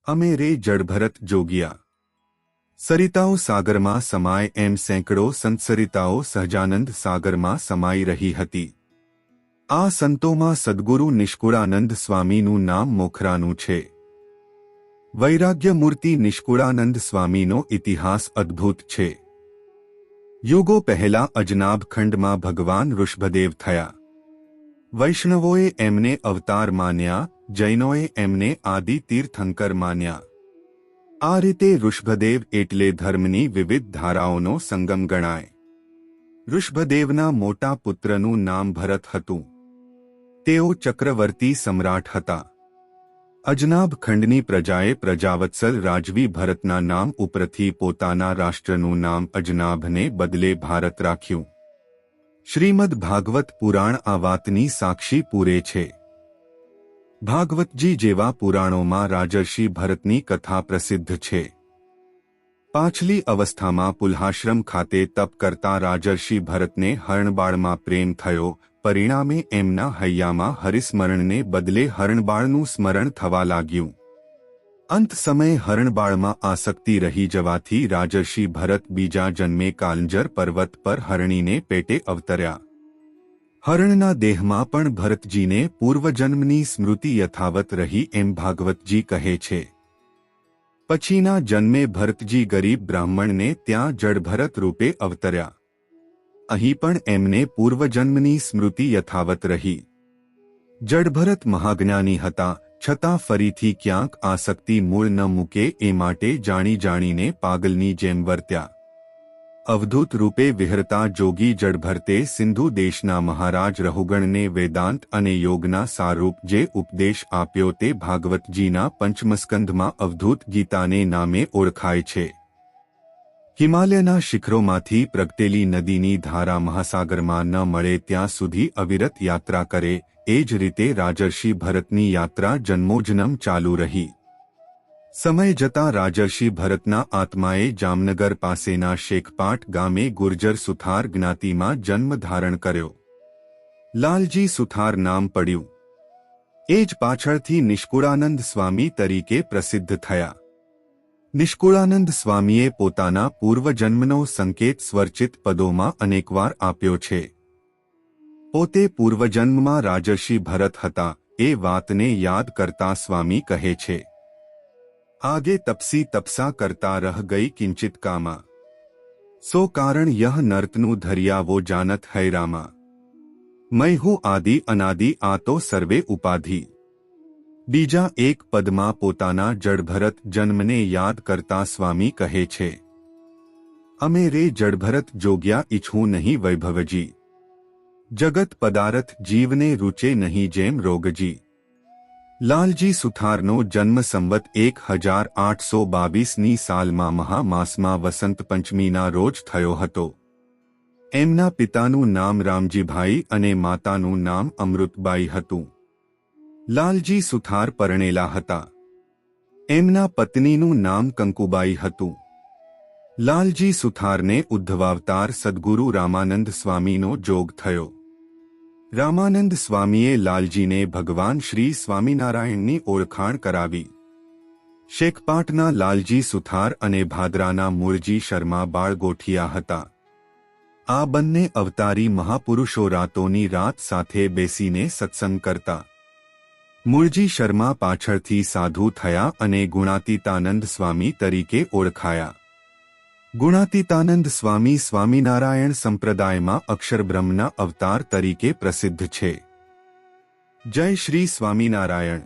અમે રે જડભરત જોગિયા। સરિતાઓ સાગરમાં સમાય એમ સેંકડો સંતસરિતાઓ સહજાનંદ સાગરમાં સમાઈ રહી હતી। આ સંતોમાં સદ્ગુરુ નિષ્કુળાનંદ સ્વામીનું નામ મોખરાનું છે। વૈરાગ્ય મૂર્તિ નિષ્કુળાનંદ સ્વામીનો ઇતિહાસ અદ્ભુત છે। યુગો પહેલા અજનાબ ખંડમાં ભગવાન ઋષભદેવ થયા। વૈષ્ણવોએ એમને અવતાર માન્યા, જૈનોએ એમને આદિ તીર્થંકર માન્યા। આ રીતે ઋષભદેવ એટલે ધર્મની વિવિધ ધારાઓનો સંગમ ગણાય। ઋષભદેવના મોટા પુત્રનું નામ ભરત હતું। તેઓ ચક્રવર્તી સમ્રાટ હતા। અજનાબ ખંડની પ્રજાએ પ્રજાવત્સલ રાજવી ભરતના નામ ઉપરથી પોતાના રાષ્ટ્રનું નામ અજનાભને બદલે ભારત રાખ્યું। શ્રીમદ ભાગવત પુરાણ આ વાતની સાક્ષી પૂરે છે। ભાગવતજી જેવા પુરાણોમાં રાજર્ષિ ભરતની કથા પ્રસિદ્ધ છે। પાછલી અવસ્થામાં પુલ્હાશ્રમ ખાતે તપ કરતા રાજર્ષિ ભરતને હરણબાળમાં પ્રેમ થયો। પરિણામે એમના હૈયામાં હરિસ્મરણને બદલે હરણબાળનું સ્મરણ થવા લાગ્યું। અંત સમયે હરણબાળમાં આસક્તિ રહી જવાથી રાજર્ષિ ભરત બીજા જન્મે કાલંજર પર્વત પર હરણીને પેટે અવતર્યા। હરણના દેહમાં પણ ભરતજીને પૂર્વજન્મની સ્મૃતિ યથાવત રહી એમ ભાગવતજી કહે છે। પછીના જન્મે ભરતજી ગરીબ બ્રાહ્મણને ત્યાં જડભરત રૂપે અવતર્યા। અહીં પણ એમને પૂર્વજન્મની સ્મૃતિ યથાવત રહી। જડભરત મહાજ્ઞાની હતા, છતાં ફરીથી ક્યાંક આસક્તિ મૂળ ન મૂકે એ માટે જાણી જાણીને પાગલની જેમ વર્ત્યા। અવધૂત રૂપે વિહરતા જોગી જડભરતે સિંધુ દેશના મહારાજ રહુગણને વેદાંત અને યોગના સારરૂપ જે ઉપદેશ આપ્યો તે ભાગવતજીના પંચમસ્કંધમાં અવધૂત ગીતાને નામે ઓળખાય છે। હિમાલયના શિખરોમાંથી પ્રગટેલી નદીની ધારા મહાસાગરમાં ન મળે ત્યાં સુધી અવિરત યાત્રા કરે, એ જ રીતે રાજર્ષિ ભરતની યાત્રા જન્મોજન્મ ચાલુ રહી। સમય જતાં રાજર્ષિ ભરતના આત્માએ જામનગર પાસેના શેખપાટ ગામે ગુર્જર સુથાર જ્ઞાતિમાં જન્મ ધારણ કર્યો। લાલજી સુથાર નામ પડ્યું। એ જ પાછળથી નિષ્કુળાનંદ સ્વામી તરીકે પ્રસિદ્ધ થયા। નિષ્કુળાનંદ સ્વામીએ પોતાના પૂર્વજન્મનો સંકેત સ્વરચિત પદોમાં અનેકવાર આપ્યો છે। પોતે પૂર્વજન્મમાં રાજર્ષિ ભરત હતા એ વાતને યાદ કરતા સ્વામી કહે છે, આગે તપસી તપસા કરતા રહ ગઈ કિંચિત કામા, સો કારણ યહ નર્તનું ધર્યા વો જાનત હૈ રામા, मैं हूँ आदि अनादि आ तो सर्वे उपाधि। બીજા એક પદમાં પોતાના જડભરત જન્મને યાદ કરતા સ્વામી કહે છે, અમે રે જડભરત જોગ્યા ઈચ્છું નહીં વૈભવજી, જગત પદાર્થ જીવને રૂચે નહીં જેમ રોગજી। લાલજી સુથારનો જન્મ સંવત 1822ની સાલમાં મહામાસમાં વસંત પંચમીના રોજ થયો હતો। એમના પિતાનું નામ રામજીભાઈ અને માતાનું નામ અમૃતબાઈ હતું। લાલજી સુથાર પરણેલા હતા। એમના પત્નીનું નામ કંકુબાઈ હતું। લાલજી સુથારને ઉદ્ધવાવતાર સદ્ગુરુ રામાનંદ સ્વામીનો જોગ થયો। રામાનંદ સ્વામીએ લાલજીને ભગવાન શ્રી સ્વામિનારાયણની ઓળખાણ કરાવી। શેખપાટના લાલજી સુથાર અને ભાદરાના મૂળજી શર્મા બાળગોઠિયા હતા। આ બંને અવતારી મહાપુરુષો રાતોની રાત સાથે બેસીને સત્સંગ કરતા। મૂળજી શર્મા પાછળથી સાધુ થયા અને ગુણાતીતાનંદ સ્વામી તરીકે ઓળખાયા। ગુણાતીતાનંદ સ્વામી સ્વામિનારાયણ સંપ્રદાયમાં અક્ષરબ્રહ્મના અવતાર તરીકે પ્રસિદ્ધ છે। જય શ્રી સ્વામિનારાયણ।